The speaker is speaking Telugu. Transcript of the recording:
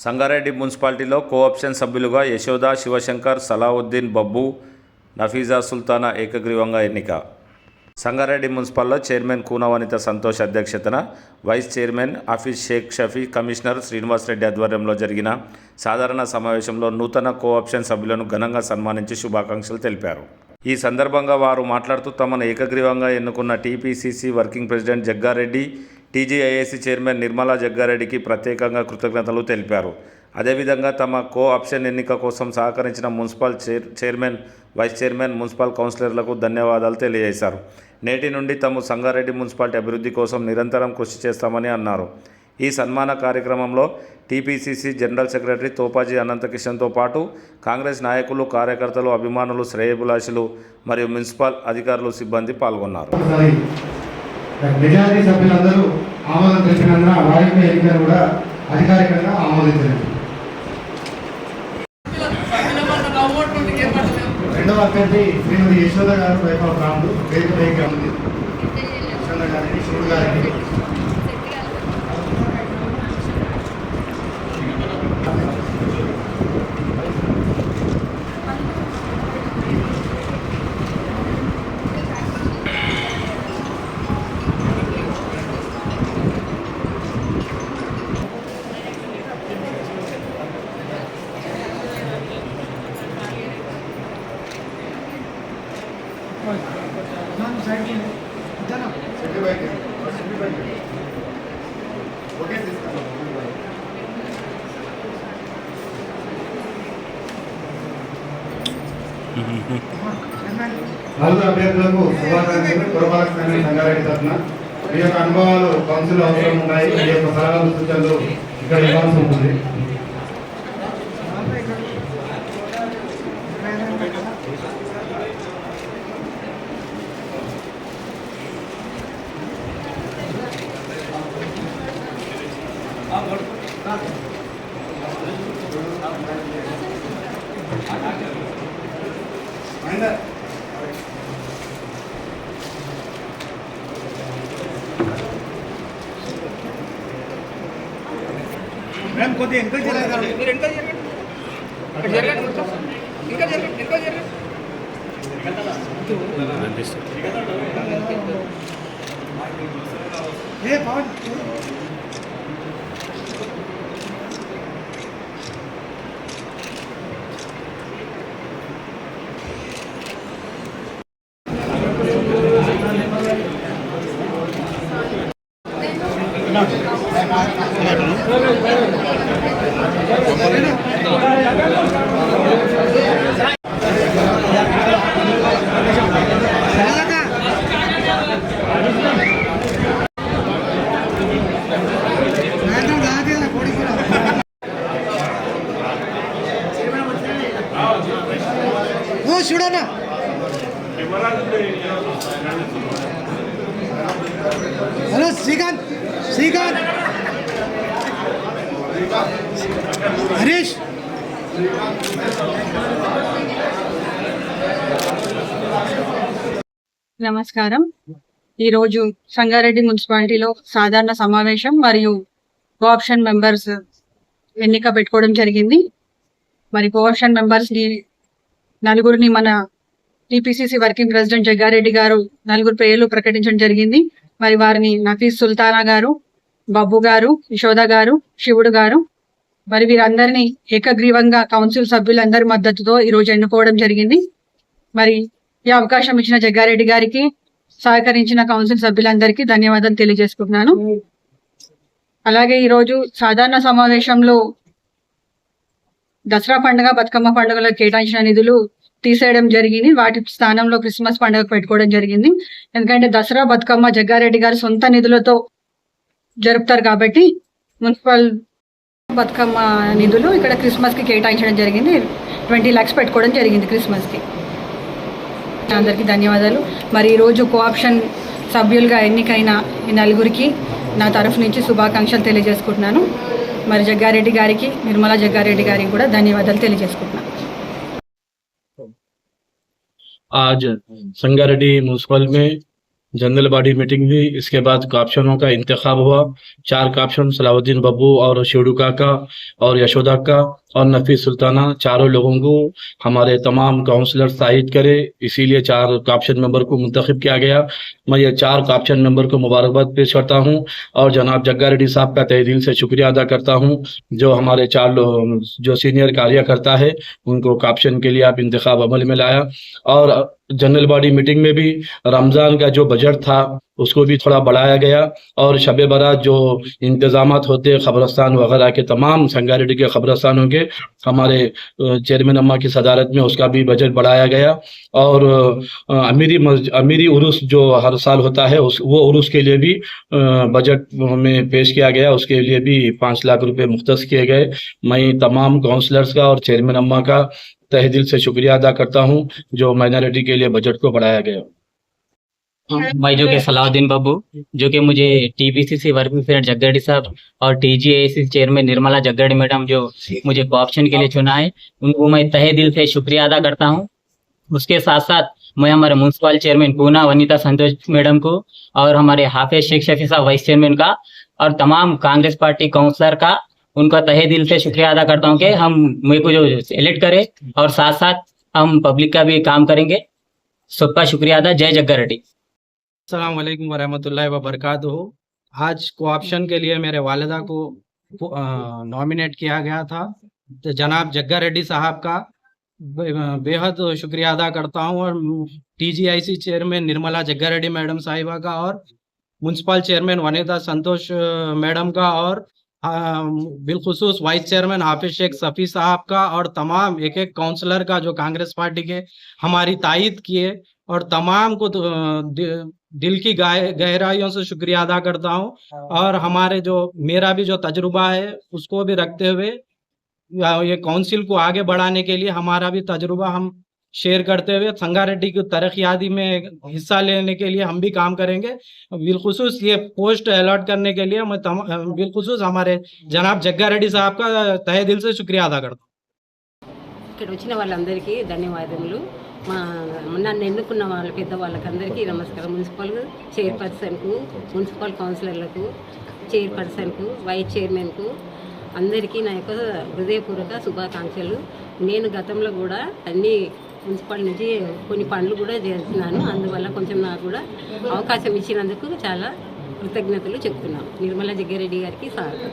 సంగారెడ్డి మున్సిపాలిటీలో కోఆప్షన్ సభ్యులుగా యశోద, శివశంకర్, సలావుద్దీన్, బబ్బు, నఫీజా సుల్తానా ఏకగ్రీవంగా ఎన్నిక. సంగారెడ్డి మున్సిపల్లో చైర్మన్ కూనవనిత సంతోష్ అధ్యక్షతన, vice chairman Hafeez Sheikh Shafi, commissioner Srinivasareddy ఆధ్వర్యంలో జరిగిన సాధారణ సమావేశంలో నూతన కోఆప్షన్ సభ్యులను ఘనంగా సన్మానించి శుభాకాంక్షలు తెలిపారు. ఈ సందర్భంగా వారు మాట్లాడుతూ తమను ఏకగ్రీవంగా ఎన్నుకున్న TPCC working president Jaggareddy, TGIAC chairman Nirmala జగ్గారెడ్డికి ప్రత్యేకంగా కృతజ్ఞతలు తెలిపారు. అదేవిధంగా తమ కోఆప్షన్ ఎన్నిక కోసం సహకరించిన municipal chairman, vice chairman, municipal కౌన్సిలర్లకు ధన్యవాదాలు తెలియజేశారు. నేటి నుండి తాము సంగారెడ్డి మున్సిపాలిటీ అభివృద్ధి కోసం నిరంతరం కృషి చేస్తామని అన్నారు. ఈ సన్మాన కార్యక్రమంలో టీపీసీసీ జనరల్ సెక్రటరీ తోపాజీ అనంతకిషన్తో పాటు కాంగ్రెస్ నాయకులు, కార్యకర్తలు, అభిమానులు, శ్రేయోభిలాషులు మరియు మున్సిపల్ అధికారులు, సిబ్బంది పాల్గొన్నారు. మెజారిటీ సభ్యులందరూ ఆమోదం తెలిపినందున వారి ఎన్నికలు కూడా అధికారికంగా ఆమోదించారు. రెండవ అభ్యర్థి శ్రీమతి యశోద గారు, వైఫ్ ఆఫ్ రాముడు, వేదిక యశోద గారికి, శివుడు గారికి నలుగురు అభ్యర్థులకు శుభాకాంక్షలు. పురపాలక సంఘం సంగారెడ్డి తరఫున మీ యొక్క అనుభవాలు కౌన్సిల్ అవసరం ఉన్నాయి, మీ యొక్క సలహాలు, సూచనలు ఇక్కడ ఇవ్వాల్సి ఉంటుంది. కొద్దిగా ఎంకరేజ్ చూడనా. హలో శ్రీకాంత్, శ్రీకాంత్, హరీష్. నమస్కారం. ఈరోజు సంగారెడ్డి మున్సిపాలిటీలో సాధారణ సమావేశం మరియు కోఆప్షన్ మెంబర్స్ ఎన్నిక పెట్టుకోవడం జరిగింది. మరి కోఆప్షన్ మెంబర్స్ నలుగురిని మన టీపీసీసీ వర్కింగ్ ప్రెసిడెంట్ జగ్గారెడ్డి గారు నలుగురు పేర్లు ప్రకటించడం జరిగింది. మరి వారిని నఫీజ్ సుల్తానా గారు, బబ్బు గారు, యశోద గారు, శివుడు గారు, మరి వీరందరినీ ఏకగ్రీవంగా కౌన్సిల్ సభ్యులందరి మద్దతుతో ఈరోజు ఎన్నుకోవడం జరిగింది. మరి ఈ అవకాశం ఇచ్చిన జగ్గారెడ్డి గారికి, సహకరించిన కౌన్సిల్ సభ్యులందరికీ ధన్యవాదాలు తెలియజేసుకుంటున్నాను. అలాగే ఈరోజు సాధారణ సమావేశంలో దసరా పండుగ, బతుకమ్మ పండుగలకు కేటాయించిన నిధులు తీసేయడం జరిగింది. వాటి స్థానంలో క్రిస్మస్ పండుగ పెట్టుకోవడం జరిగింది. ఎందుకంటే దసరా, బతుకమ్మ జగ్గారెడ్డి గారు సొంత నిధులతో జరుపుతారు కాబట్టి మున్సిపల్ బతుకమ్మ నిధులు ఇక్కడ క్రిస్మస్కి కేటాయించడం జరిగింది. 20 lakhs పెట్టుకోవడం జరిగింది క్రిస్మస్కి. అందరికీ ధన్యవాదాలు. మరి ఈరోజు కోఆప్షన్ సభ్యులుగా ఎన్నికైన ఈ నలుగురికి నా తరఫు నుంచి శుభాకాంక్షలు తెలియజేసుకుంటున్నాను. మరి జగ్గారెడ్డి గారికి, నిర్మలా జగ్గారెడ్డి గారికి కూడా ధన్యవాదాలు తెలియజేసుకుంటున్నాను. आज संगारेड्डी म्यूनसिपल में जनरल बॉडी मीटिंग हुई। इसके बाद काप्शनों का इंतखाब हुआ। 4 काप्शन सलाउद्दीन बब्बू और शेडू काका और यशोदा का और नफीस सुल्ताना, चारों लोगों को हमारे तमाम काउंसलर तायद करे, इसीलिए 4 काप्शन मेंबर को मुंतखब किया गया। मैं ये 4 काप्शन मेंबर को मुबारकबाद पेश करता हूँ और जनाब जग्गा रेड्डी साहब का तहे दिल से शुक्रिया अदा करता हूँ जो हमारे 4 लोग जो सीनियर कार्यकर्ता है उनको काप्शन के लिए आप इंतखाब अमल में लाया। और जनरल बॉडी मीटिंग में भी रमज़ान का जो बजट था उसको भी थोड़ा बढ़ाया गया और शब बारात जो इंतज़ामात होते खबरस्तान वगैरह के तमाम संगारेड्डी के खबरस्तानों के हमारे चेयरमैन अम्मा की सदारत में उसका भी बजट बढ़ाया गया। और अमीरी उर्स जो हर साल होता है वो उर्स के लिए भी बजट में पेश किया गया, उसके लिए भी 5 लाख रुपए मुख्तस किए गए। मैं तमाम काउंसलर्स का और चेयरमैन अम्मा का तहे दिल से शुक्रिया अदा करता हूँ जो माइनॉरिटी के लिए बजट को बढ़ाया गया। मैं जो कि सलाउद्दीन बब्बू जो कि मुझे टीपीसीसी वर्किंग प्रेसिडेंट जग्गा रेड्डी साहब और टीजीआईसी चेयरमैन निर्मला जग्गा रेड्डी मैडम जो मुझे कोऑप्शन के लिए चुना है उनको मैं तहे दिल से शुक्रिया अदा करता हूं। उसके साथ साथ मैं हमारे म्यूनसिपल चेयरमैन पूना वनीता संतोष मैडम को और हमारे हाफिज शेख शफी साहब वाइस चेयरमैन का और तमाम कांग्रेस पार्टी काउंसलर का उनका तहे दिल से शुक्रिया अदा करता हूँ कि हम मेरे को जो इलेक्ट करे और साथ साथ हम पब्लिक का भी काम करेंगे। सबका शुक्रिया अदा। जय जग्गा रेड्डी। अस्सलाम वालेकुम वरहमतुल्लाहि वबरकातुहू। आज कोऑप्शन के लिए मेरे वालिदा को नॉमिनेट किया गया था, तो जनाब जग्गा रेड्डी साहब का बेहद शुक्रिया अदा करता हूं और टीजीआईसी चेयरमैन निर्मला जग्गा रेड्डी मैडम साहिबा का और म्यूनसिपल चेयरमैन वनीता संतोष मैडम का और बिलखुसूस वाइस चेयरमैन हाफिज शेख सफ़ी साहब का और तमाम एक एक काउंसलर का जो कांग्रेस पार्टी के हमारी तायद किए और तमाम को दिल की गहराइयों से शुक्रिया अदा करता हूं। और हमारे जो मेरा भी जो तजुर्बा है उसको भी रखते हुए ये काउंसिल को आगे बढ़ाने के लिए हमारा भी तजुर्बा हम शेयर करते हुए संगारेड्डी की तरक्याती में हिस्सा लेने के लिए हम भी काम करेंगे। बिलखुसूस ये पोस्ट अलॉट करने के लिए मैं बिलखुसूस हमारे जनाब जग्गा रेड्डी साहब का तहे दिल से शुक्रिया अदा करता हूँ। ఇక్కడ వచ్చిన వాళ్ళందరికీ ధన్యవాదములు। నన్ను ఎన్నుకున్న వాళ్ళ పెద్దవాళ్ళకందరికీ నమస్కారం। మున్సిపల్ చైర్పర్సన్కు, మున్సిపల్ కౌన్సిలర్లకు, చైర్పర్సన్కు, వైస్ చైర్మన్కు అందరికీ నా యొక్క హృదయపూర్వక శుభాకాంక్షలు। నేను గతంలో కూడా అన్ని మున్సిపల్ నుంచి కొన్ని పనులు కూడా చేస్తున్నాను, అందువల్ల కొంచెం నాకు కూడా అవకాశం ఇచ్చినందుకు చాలా కృతజ్ఞతలు చెప్తున్నాను। నిర్మలా జగ్గారెడ్డి గారికి స్వాగతం।